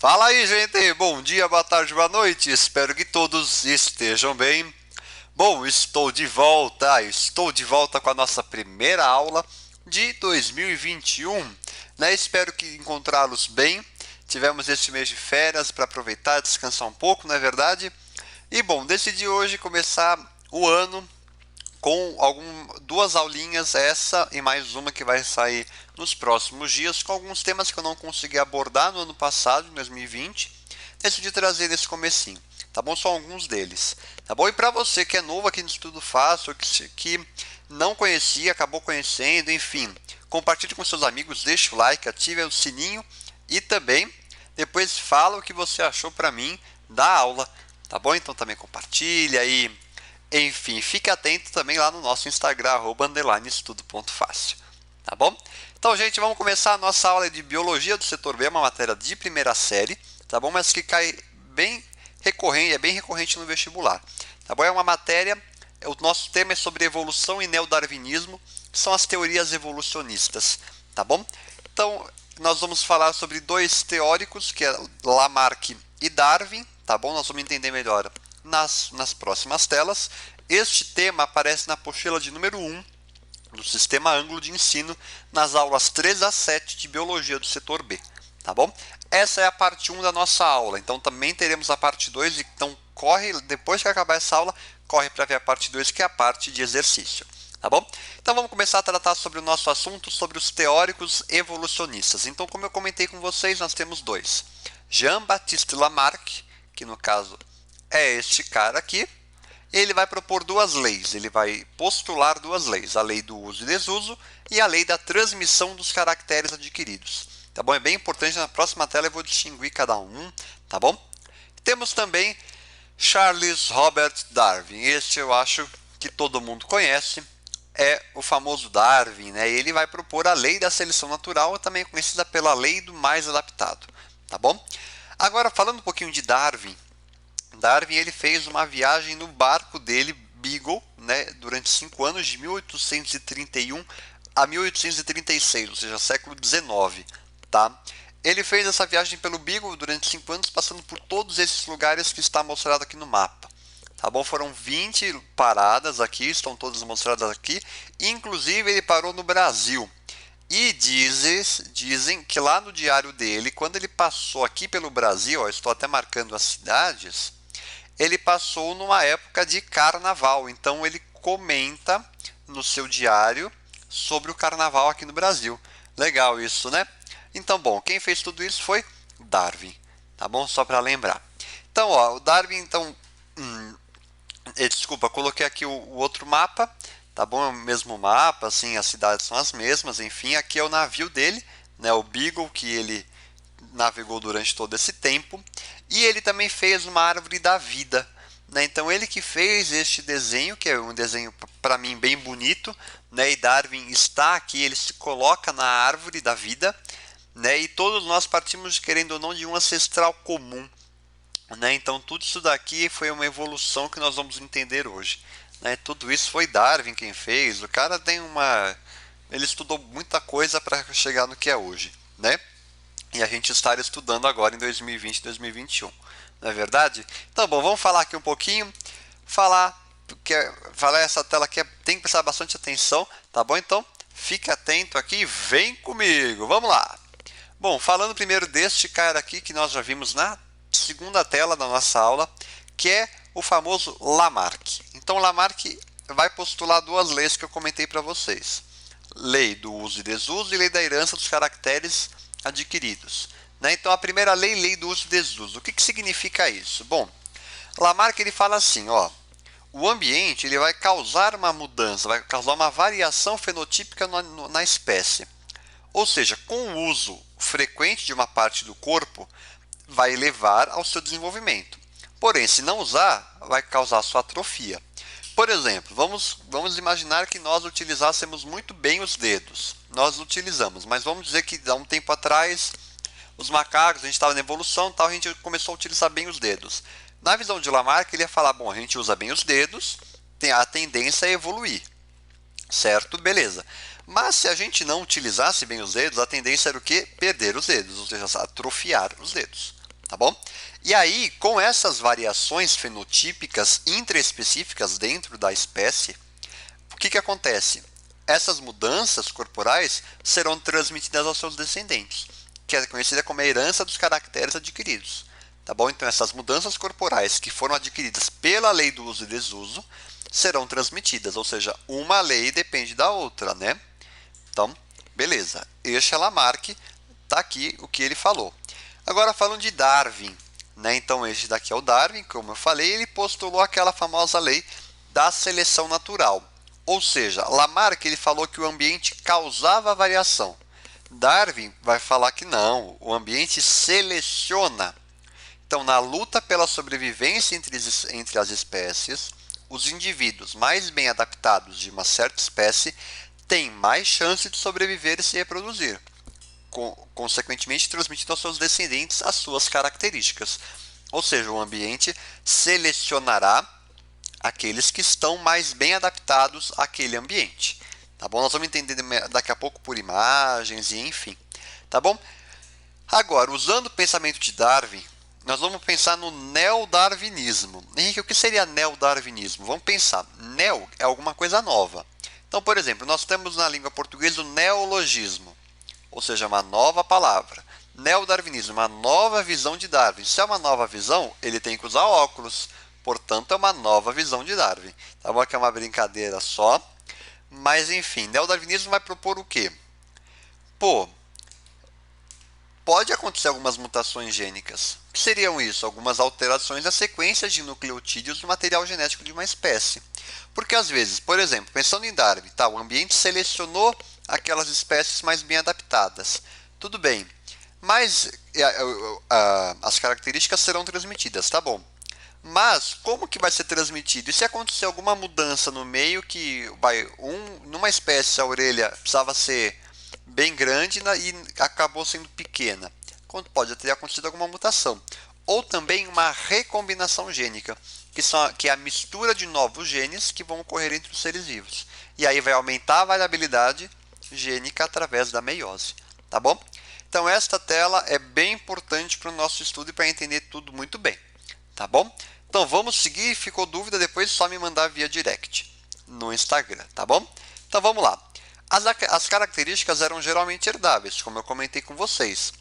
Fala aí, gente! Bom dia, boa tarde, boa noite. Espero que todos estejam bem. Bom, estou de volta com a nossa primeira aula de 2021, né? Espero que encontrá-los bem. Tivemos este mês de férias para aproveitar, descansar um pouco, não é verdade? E bom, decidi hoje começar o ano com duas aulinhas, essa e mais uma que vai sair nos próximos dias, com alguns temas que eu não consegui abordar no ano passado, em 2020. Decidi trazer nesse comecinho, tá bom? Só alguns deles, tá bom? E para você que é novo aqui no Estudo Fácil, que não conhecia, acabou conhecendo, enfim, compartilhe com seus amigos, deixe o like, ative o sininho e também depois fala o que você achou para mim da aula, tá bom? Então também compartilha aí. Enfim, fique atento também lá no nosso Instagram, @estudo.fácil, tá bom? Então, gente, vamos começar a nossa aula de Biologia do Setor B, uma matéria de primeira série, tá bom? Mas que cai bem recorrente, é bem recorrente no vestibular, tá bom? É uma matéria, o nosso tema é sobre evolução e neodarwinismo, que são as teorias evolucionistas, tá bom? Então, nós vamos falar sobre dois teóricos, que é Lamarck e Darwin, tá bom? Nós vamos entender melhor nas próximas telas. Este tema aparece na apostila de número 1 do Sistema Ângulo de Ensino, nas aulas 3 a 7 de Biologia do Setor B, tá bom? Essa é a parte 1 da nossa aula, então também teremos a parte 2, então corre, depois que acabar essa aula, corre para ver a parte 2, que é a parte de exercício, tá bom? Então vamos começar a tratar sobre o nosso assunto, sobre os teóricos evolucionistas. Então, como eu comentei com vocês, nós temos dois. Jean-Baptiste Lamarck, que no caso é este cara aqui. Ele vai propor duas leis, ele vai postular duas leis, a lei do uso e desuso e a lei da transmissão dos caracteres adquiridos, tá bom? É bem importante, na próxima tela eu vou distinguir cada um, tá bom? Temos também Charles Robert Darwin, este eu acho que todo mundo conhece, é o famoso Darwin, né? Ele vai propor a lei da seleção natural, também conhecida pela lei do mais adaptado, tá bom? Agora, falando um pouquinho de Darwin, ele fez uma viagem no barco dele, Beagle, né, durante 5 anos, de 1831 a 1836, ou seja, século XIX. Tá? Ele fez essa viagem pelo Beagle durante 5 anos, passando por todos esses lugares que está mostrado aqui no mapa. Tá bom? Foram 20 paradas aqui, estão todas mostradas aqui. Inclusive, ele parou no Brasil. E dizem que lá no diário dele, quando ele passou aqui pelo Brasil, ó, estou até marcando as cidades, ele passou numa época de carnaval, então ele comenta no seu diário sobre o carnaval aqui no Brasil. Legal isso, né? Então, bom, quem fez tudo isso foi Darwin, tá bom? Só para lembrar. Então, ó, o Darwin, então, desculpa, coloquei aqui o outro mapa, tá bom? É o mesmo mapa, assim, as cidades são as mesmas, enfim, aqui é o navio dele, né? O Beagle, que ele navegou durante todo esse tempo, e ele também fez uma árvore da vida, né? Então ele que fez este desenho, que é um desenho para mim bem bonito, né? E Darwin está aqui, ele se coloca na árvore da vida, né? E todos nós partimos, querendo ou não, de um ancestral comum, né? Então tudo isso daqui foi uma evolução que nós vamos entender hoje, né? Tudo isso foi Darwin quem fez. O cara ele estudou muita coisa para chegar no que é hoje, né? E a gente está estudando agora em 2020 e 2021, não é verdade? Então, bom, vamos falar aqui um pouquinho, falar essa tela aqui, tem que prestar bastante atenção, tá bom? Então, fique atento aqui e vem comigo, vamos lá! Bom, falando primeiro deste cara aqui, que nós já vimos na segunda tela da nossa aula, que é o famoso Lamarck. Então, Lamarck vai postular duas leis que eu comentei para vocês. Lei do uso e desuso e lei da herança dos caracteres adquiridos, né? Então a primeira lei, lei do uso e desuso. O que significa isso? Bom, Lamarck ele fala assim, ó, o ambiente ele vai causar uma mudança, vai causar uma variação fenotípica na espécie. Ou seja, com o uso frequente de uma parte do corpo, vai levar ao seu desenvolvimento. Porém, se não usar, vai causar sua atrofia. Por exemplo, vamos imaginar que nós utilizássemos muito bem os dedos. Nós utilizamos, mas vamos dizer que há um tempo atrás, os macacos, a gente estava na evolução, tal, a gente começou a utilizar bem os dedos. Na visão de Lamarck, ele ia falar, bom, a gente usa bem os dedos, tem a tendência a evoluir, certo? Beleza. Mas se a gente não utilizasse bem os dedos, a tendência era o quê? Perder os dedos, ou seja, atrofiar os dedos, tá bom? E aí, com essas variações fenotípicas intraespecíficas dentro da espécie, o que acontece? Essas mudanças corporais serão transmitidas aos seus descendentes, que é conhecida como a herança dos caracteres adquiridos. Tá bom? Então, essas mudanças corporais que foram adquiridas pela lei do uso e desuso serão transmitidas, ou seja, uma lei depende da outra, né? Então, beleza. Este é Lamarck, tá aqui o que ele falou. Agora falando de Darwin, né? Então, este daqui é o Darwin, como eu falei, ele postulou aquela famosa lei da seleção natural. Ou seja, Lamarck ele falou que o ambiente causava variação. Darwin vai falar que não, o ambiente seleciona. Então, na luta pela sobrevivência entre as espécies, os indivíduos mais bem adaptados de uma certa espécie têm mais chance de sobreviver e se reproduzir, consequentemente transmitindo aos seus descendentes as suas características. Ou seja, o ambiente selecionará aqueles que estão mais bem adaptados àquele ambiente. Tá bom? Nós vamos entender daqui a pouco por imagens e enfim. Tá bom? Agora, usando o pensamento de Darwin, nós vamos pensar no neodarwinismo. Henrique, o que seria neodarwinismo? Vamos pensar. Neo é alguma coisa nova. Então, por exemplo, nós temos na língua portuguesa o neologismo, ou seja, uma nova palavra. Neodarwinismo, uma nova visão de Darwin. Se é uma nova visão, ele tem que usar óculos. Portanto, é uma nova visão de Darwin. Tá bom? Que é uma brincadeira só. Mas, enfim, neodarwinismo vai propor o quê? Pô, pode acontecer algumas mutações gênicas. O que seriam isso? Algumas alterações na sequência de nucleotídeos do material genético de uma espécie. Porque às vezes, por exemplo, pensando em Darwin, tá, o ambiente selecionou aquelas espécies mais bem adaptadas. Tudo bem, mas as características serão transmitidas, tá bom. Mas como que vai ser transmitido? E se acontecer alguma mudança no meio que numa espécie a orelha precisava ser bem grande e acabou sendo pequena? Pode ter acontecido alguma mutação. Ou também uma recombinação gênica, que é a mistura de novos genes que vão ocorrer entre os seres vivos. E aí vai aumentar a variabilidade gênica através da meiose. Tá bom? Então esta tela é bem importante para o nosso estudo e para entender tudo muito bem. Tá bom? Então vamos seguir. Ficou dúvida? Depois é só me mandar via direct no Instagram, tá bom? Então vamos lá. As características eram geralmente herdáveis, como eu comentei com vocês.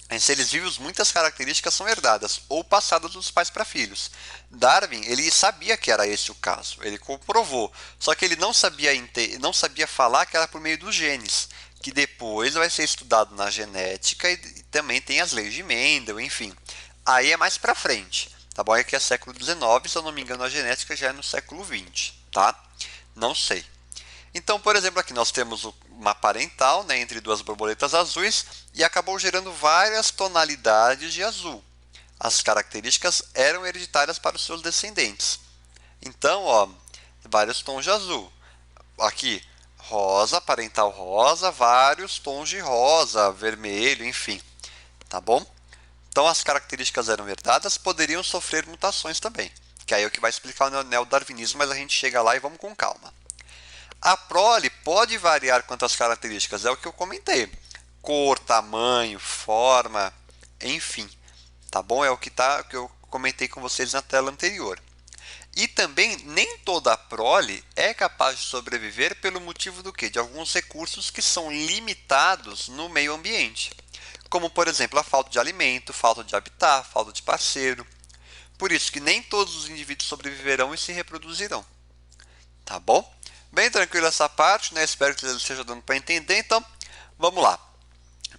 Em seres vivos, muitas características são herdadas ou passadas dos pais para filhos. Darwin, ele sabia que era esse o caso, ele comprovou, só que ele não sabia falar que era por meio dos genes, que depois vai ser estudado na genética e também tem as leis de Mendel, enfim. Aí é mais para frente, tá bom? Aqui é século XIX, se eu não me engano a genética já é no século XX, tá? Não sei. Então, por exemplo, aqui nós temos uma parental, né, entre duas borboletas azuis e acabou gerando várias tonalidades de azul. As características eram hereditárias para os seus descendentes. Então, ó, vários tons de azul. Aqui, rosa, parental rosa, vários tons de rosa, vermelho, enfim. Tá bom? Então, as características eram herdadas, poderiam sofrer mutações também. Que aí é o que vai explicar o neodarwinismo, mas a gente chega lá e vamos com calma. A prole pode variar quanto às características, é o que eu comentei. Cor, tamanho, forma, enfim. Tá bom? É o que eu comentei com vocês na tela anterior. E também nem toda a prole é capaz de sobreviver pelo motivo do quê? De alguns recursos que são limitados no meio ambiente. Como, por exemplo, a falta de alimento, falta de habitat, falta de parceiro. Por isso que nem todos os indivíduos sobreviverão e se reproduzirão. Tá bom? Bem tranquilo essa parte, né? Espero que esteja dando para entender. Então, vamos lá.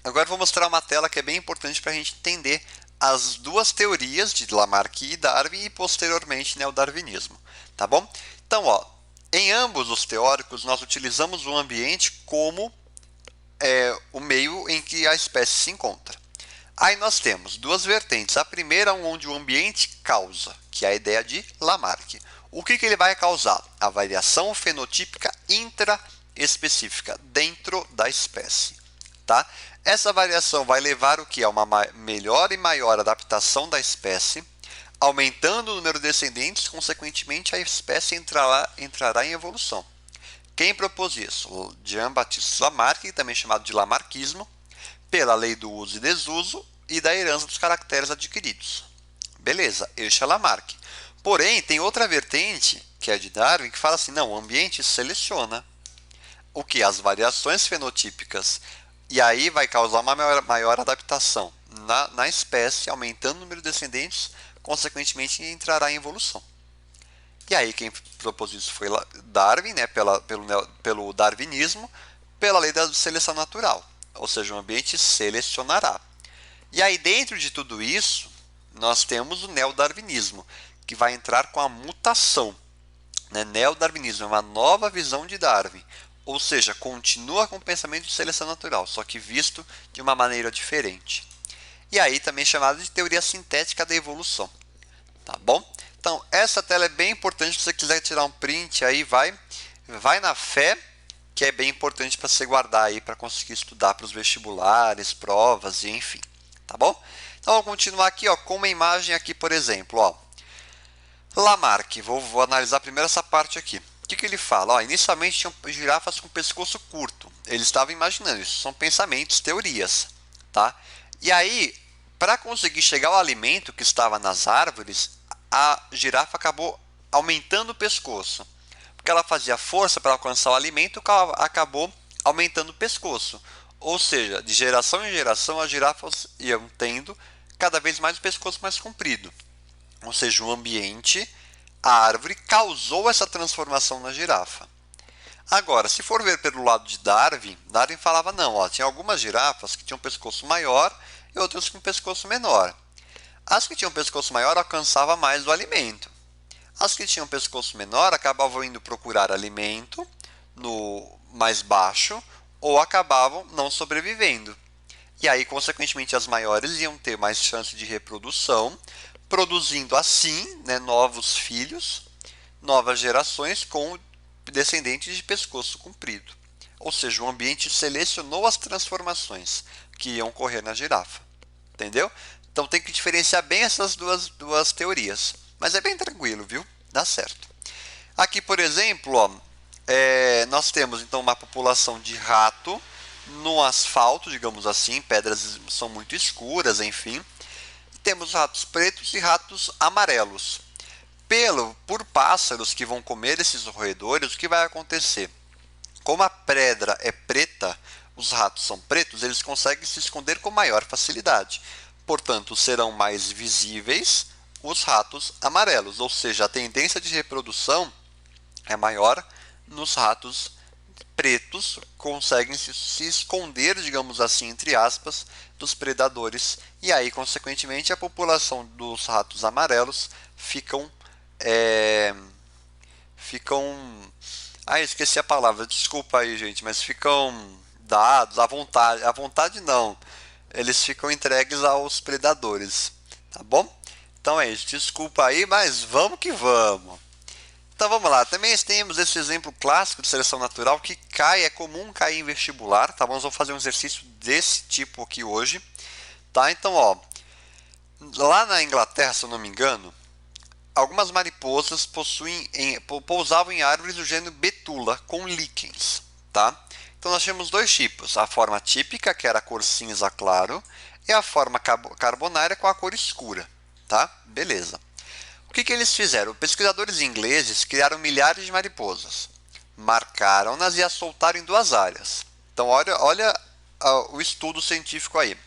Agora eu vou mostrar uma tela que é bem importante para a gente entender as duas teorias de Lamarck e Darwin e posteriormente neodarwinismo. Tá bom? Então, ó, em ambos os teóricos nós utilizamos o ambiente como o meio em que a espécie se encontra. Aí nós temos duas vertentes. A primeira onde o ambiente causa, que é a ideia de Lamarck. O que ele vai causar? A variação fenotípica intraespecífica dentro da espécie. Tá? Essa variação vai levar o que? A uma melhor e maior adaptação da espécie, aumentando o número de descendentes, consequentemente a espécie entrará em evolução. Quem propôs isso? Jean-Baptiste Lamarck, também chamado de lamarckismo, pela lei do uso e desuso, e da herança dos caracteres adquiridos. Beleza, este é Lamarck. Porém, tem outra vertente, que é de Darwin, que fala assim, não, o ambiente seleciona o que? As variações fenotípicas. E aí vai causar uma maior adaptação na espécie, aumentando o número de descendentes, consequentemente entrará em evolução. E aí quem propôs isso foi Darwin, né, pelo darwinismo, pela lei da seleção natural. Ou seja, o ambiente selecionará. E aí dentro de tudo isso, nós temos o neodarwinismo, que vai entrar com a mutação. Né? Neodarwinismo é uma nova visão de Darwin, ou seja, continua com o pensamento de seleção natural, só que visto de uma maneira diferente. E aí também chamado de teoria sintética da evolução. Tá bom? Então, essa tela é bem importante. Se você quiser tirar um print, aí vai na fé, que é bem importante para você guardar aí para conseguir estudar para os vestibulares, provas e enfim. Tá bom? Então, vamos continuar aqui ó, com uma imagem aqui, por exemplo. Ó. Lamarck, vou analisar primeiro essa parte aqui. O que ele fala? Ó, inicialmente tinham girafas com pescoço curto. Eles estavam imaginando, isso são pensamentos, teorias. Tá? E aí, para conseguir chegar ao alimento que estava nas árvores, a girafa acabou aumentando o pescoço. Porque ela fazia força para alcançar o alimento, acabou aumentando o pescoço. Ou seja, de geração em geração, as girafas iam tendo cada vez mais o pescoço mais comprido. Ou seja, o ambiente, a árvore, causou essa transformação na girafa. Agora, se for ver pelo lado de Darwin, Darwin falava não, ó, tinha algumas girafas que tinham um pescoço maior e outras com um pescoço menor. As que tinham um pescoço maior alcançavam mais o alimento. As que tinham um pescoço menor acabavam indo procurar alimento no mais baixo ou acabavam não sobrevivendo. E aí, consequentemente, as maiores iam ter mais chance de reprodução, produzindo assim, né, novos filhos, novas gerações com descendentes de pescoço comprido. Ou seja, o ambiente selecionou as transformações que iam ocorrer na girafa. Entendeu? Então tem que diferenciar bem essas duas teorias. Mas é bem tranquilo, viu? Dá certo. Aqui, por exemplo, ó, nós temos então uma população de rato no asfalto, digamos assim, pedras são muito escuras, enfim. Temos ratos pretos e ratos amarelos. Por pássaros que vão comer esses roedores, o que vai acontecer? Como a pedra é preta, os ratos são pretos, eles conseguem se esconder com maior facilidade. Portanto, serão mais visíveis os ratos amarelos, ou seja, a tendência de reprodução é maior nos ratos pretos, conseguem se esconder, digamos assim, entre aspas, dos predadores. E aí, consequentemente, a população dos ratos amarelos ficam... esqueci a palavra, desculpa aí, gente, mas ficam dados à vontade não, eles ficam entregues aos predadores, tá bom? Então é isso, desculpa aí, mas vamos que vamos. Então vamos lá, também temos esse exemplo clássico de seleção natural que é comum cair em vestibular, tá? Vamos fazer um exercício desse tipo aqui hoje, tá? Então, ó, lá na Inglaterra, se eu não me engano, algumas mariposas pousavam em árvores do gênero Betula com líquens, tá? Então nós temos dois tipos, a forma típica, que era a cor cinza claro, e a forma carbonária com a cor escura, tá? Beleza. O que eles fizeram? Pesquisadores ingleses criaram milhares de mariposas, marcaram-nas e as soltaram em duas áreas. Então olha o estudo científico aí.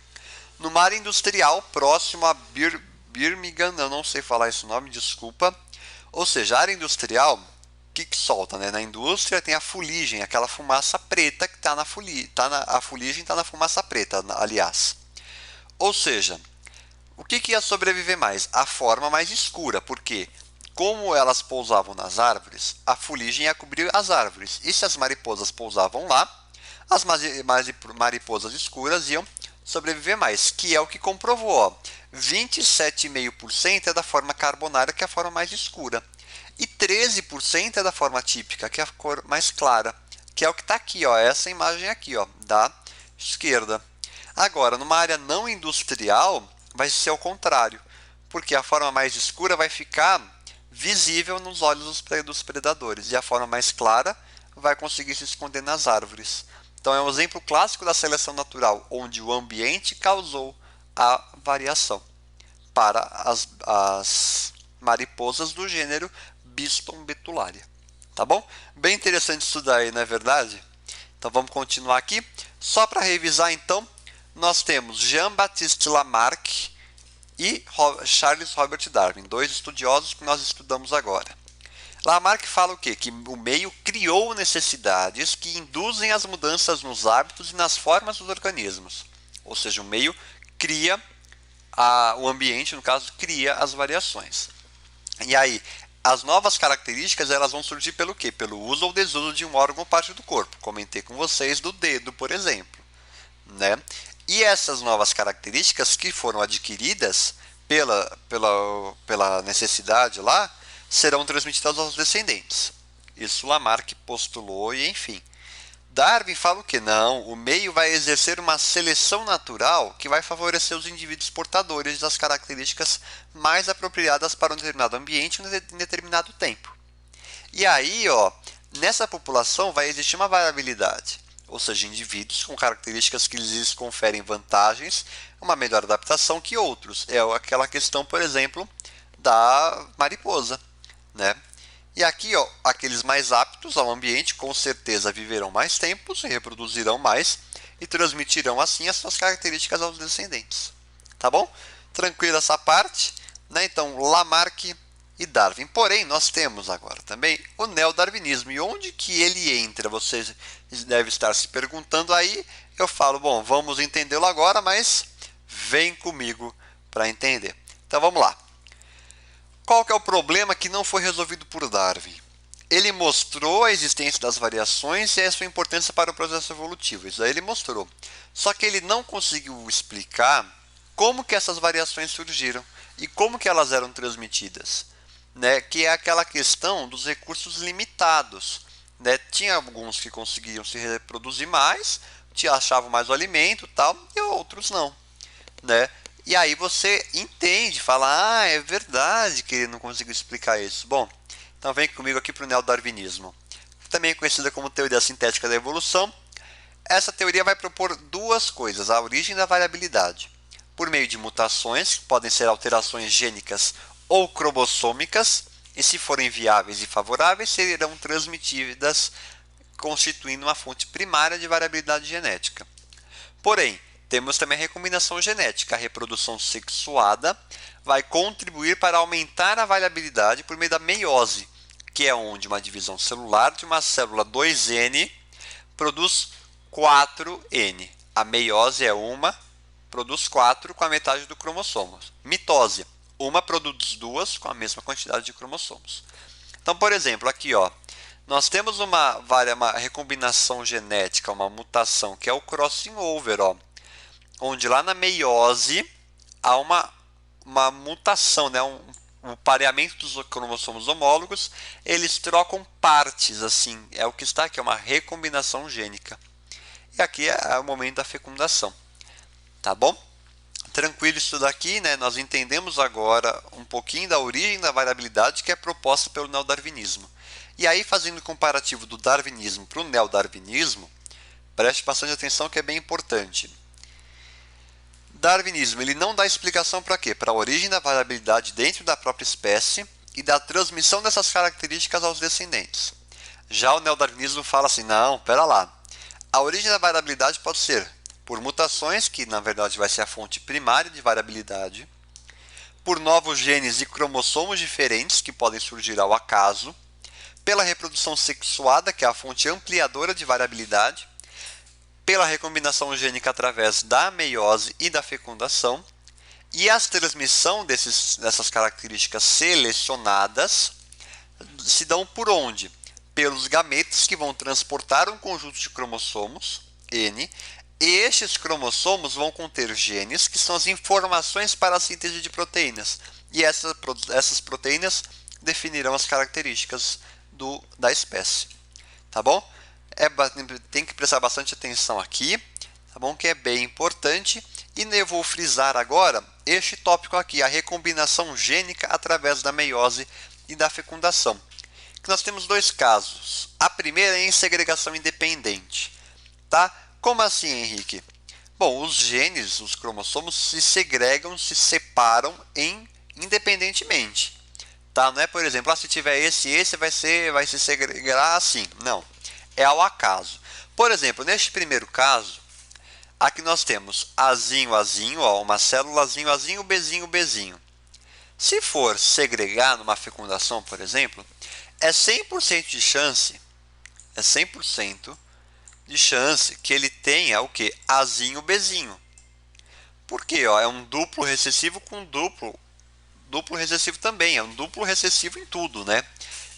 No mar industrial próximo a Birmingham, eu não sei falar esse nome, desculpa. Ou seja, a área industrial, o que solta? Né? Na indústria tem a fuligem, aquela fumaça preta que está na fuligem. A fuligem está na fumaça preta, aliás. Ou seja, o que ia sobreviver mais? A forma mais escura, porque como elas pousavam nas árvores, a fuligem ia cobrir as árvores. E se as mariposas pousavam lá, as mariposas escuras iam sobreviver mais, que é o que comprovou. 27,5% é da forma carbonária, que é a forma mais escura. E 13% é da forma típica, que é a cor mais clara, que é o que está aqui, ó, essa imagem aqui, ó, da esquerda. Agora, numa área não industrial, vai ser o contrário, porque a forma mais escura vai ficar visível nos olhos dos predadores, e a forma mais clara vai conseguir se esconder nas árvores. Então é um exemplo clássico da seleção natural, onde o ambiente causou a variação para as mariposas do gênero Biston betularia. Tá bom? Bem interessante isso daí, não é verdade? Então vamos continuar aqui. Só para revisar então, nós temos Jean-Baptiste Lamarck e Charles Robert Darwin, dois estudiosos que nós estudamos agora. Lamarck fala o quê? Que o meio criou necessidades que induzem as mudanças nos hábitos e nas formas dos organismos. Ou seja, o meio cria o ambiente, no caso, cria as variações. E aí, as novas características elas vão surgir pelo quê? Pelo uso ou desuso de um órgão ou parte do corpo. Comentei com vocês do dedo, por exemplo. Né? E essas novas características que foram adquiridas pela necessidade lá, serão transmitidas aos descendentes. Isso Lamarck postulou e enfim. Darwin fala o que? Não, o meio vai exercer uma seleção natural que vai favorecer os indivíduos portadores das características mais apropriadas para um determinado ambiente em determinado tempo. E aí, nessa população vai existir uma variabilidade, ou seja, indivíduos com características que lhes conferem vantagens, uma melhor adaptação que outros. É aquela questão, por exemplo, da mariposa, né? E aqui, aqueles mais aptos ao ambiente com certeza viverão mais tempo, se reproduzirão mais e transmitirão assim as suas características aos descendentes. Tá bom? Tranquilo essa parte, né? Então, Lamarck e Darwin. Porém, nós temos agora também o neodarwinismo. E onde que ele entra? Você deve estar se perguntando aí. Eu falo, bom, vamos entendê-lo agora, mas vem comigo para entender. Então, vamos lá. Qual que é o problema que não foi resolvido por Darwin? Ele mostrou a existência das variações e a sua importância para o processo evolutivo. Isso aí ele mostrou. Só que ele não conseguiu explicar como que essas variações surgiram e como que elas eram transmitidas. Né? Que é aquela questão dos recursos limitados. Né? Tinha alguns que conseguiam se reproduzir mais, achavam mais o alimento tal, e outros não. Né? E aí você entende, fala, é verdade que ele não conseguiu explicar isso. Bom, então vem comigo aqui para o neodarwinismo. Também conhecida como teoria sintética da evolução. Essa teoria vai propor duas coisas, a origem da variabilidade. Por meio de mutações, que podem ser alterações gênicas ou cromossômicas, e se forem viáveis e favoráveis, serão transmitidas, constituindo uma fonte primária de variabilidade genética. Porém, temos também a recombinação genética. A reprodução sexuada vai contribuir para aumentar a variabilidade por meio da meiose, que é onde uma divisão celular de uma célula 2N produz 4N. A meiose é uma, produz 4 com a metade do cromossomo. Mitose, uma produz 2 com a mesma quantidade de cromossomos. Então, por exemplo, aqui nós temos uma recombinação genética, uma mutação, que é o crossing over, onde lá na meiose há uma mutação, né? Um pareamento dos cromossomos homólogos, eles trocam partes, assim, é o que está aqui, é uma recombinação gênica. E aqui é o momento da fecundação, tá bom? Tranquilo isso daqui, né? Nós entendemos agora um pouquinho da origem da variabilidade que é proposta pelo neodarwinismo. E aí, fazendo o comparativo do darwinismo para o neodarwinismo, preste bastante atenção que é bem importante. Darwinismo ele não dá explicação para quê? Para a origem da variabilidade dentro da própria espécie e da transmissão dessas características aos descendentes. Já o neodarwinismo fala assim, não, pera lá. A origem da variabilidade pode ser por mutações, que na verdade vai ser a fonte primária de variabilidade, por novos genes e cromossomos diferentes que podem surgir ao acaso, pela reprodução sexuada, que é a fonte ampliadora de variabilidade, pela recombinação gênica através da meiose e da fecundação, e a transmissão dessas características selecionadas se dão por onde? Pelos gametas que vão transportar um conjunto de cromossomos, N, e estes cromossomos vão conter genes, que são as informações para a síntese de proteínas, e essas proteínas definirão as características da espécie. Tá bom? Tem que prestar bastante atenção aqui, tá bom? Que é bem importante. E eu vou frisar agora este tópico aqui, a recombinação gênica através da meiose e da fecundação. Que nós temos dois casos. A primeira é em segregação independente. Tá? Como assim, Henrique? Bom, os genes, os cromossomos se segregam, se separam independentemente. Tá? Não é, por exemplo, se tiver esse vai se segregar assim. Não. É ao acaso. Por exemplo, neste primeiro caso, aqui nós temos Azinho, Azinho, ó, uma célula Azinho, Azinho, Bzinho, Bzinho. Se for segregar numa fecundação, por exemplo, é 100% de chance, é 100% de chance que ele tenha o que? Azinho, Bzinho. Por quê? Ó, é um duplo recessivo com duplo recessivo também, é um duplo recessivo em tudo, né?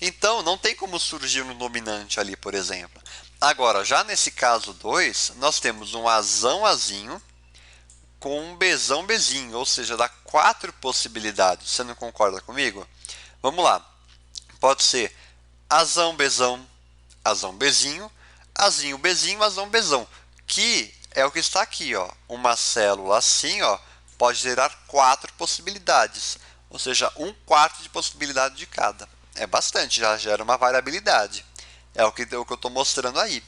Então, não tem como surgir um dominante ali, por exemplo. Agora, já nesse caso 2, nós temos um Azão, Azinho com um Bzão, Bzinho, ou seja, dá 4 possibilidades. Você não concorda comigo? Vamos lá. Pode ser Azão, Bzão, Azão, Bzinho, Azinho, Bzinho, Azão, Bzão, que é o que está aqui, ó. Uma célula assim, ó, pode gerar 4 possibilidades, ou seja, 1/4 de possibilidade de cada. É bastante, já gera uma variabilidade. É o que eu estou mostrando aí,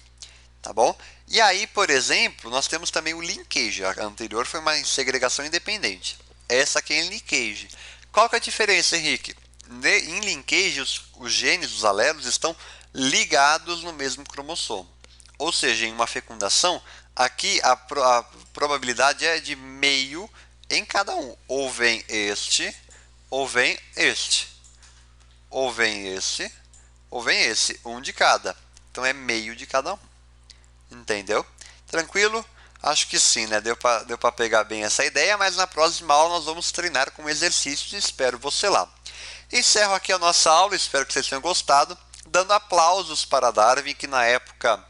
tá bom? E aí, por exemplo, nós temos também o linkage. A anterior foi uma segregação independente. Essa aqui é em linkage. Qual que é a diferença, Henrique? Em linkage, os genes, os alelos, estão ligados no mesmo cromossomo. Ou seja, em uma fecundação, aqui a probabilidade é de meio em cada um. Ou vem este, ou vem este. Ou vem esse, ou vem esse. Um de cada. Então é meio de cada um. Entendeu? Tranquilo? Acho que sim, né? Deu para pegar bem essa ideia, mas na próxima aula nós vamos treinar com exercícios e espero você lá. Encerro aqui a nossa aula, espero que vocês tenham gostado, dando aplausos para Darwin, que na época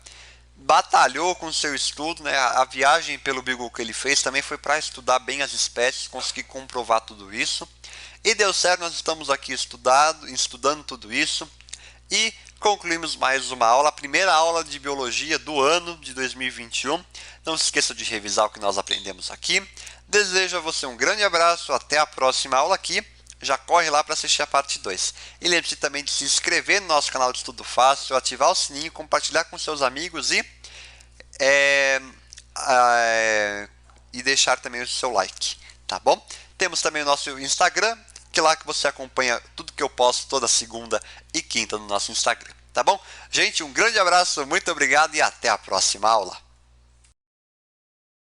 batalhou com seu estudo, né? A viagem pelo Beagle que ele fez também foi para estudar bem as espécies, conseguir comprovar tudo isso. E deu certo, nós estamos aqui estudando tudo isso e concluímos mais uma aula, a primeira aula de biologia do ano de 2021. Não se esqueça de revisar o que nós aprendemos aqui. Desejo a você um grande abraço, até a próxima aula aqui. Já corre lá para assistir a parte 2. E lembre-se também de se inscrever no nosso canal de Estudo Fácil, ativar o sininho, compartilhar com seus amigos e deixar também o seu like, tá bom? Temos também o nosso Instagram, que é lá que você acompanha tudo que eu posto toda segunda e quinta no nosso Instagram, tá bom? Gente, um grande abraço, muito obrigado e até a próxima aula.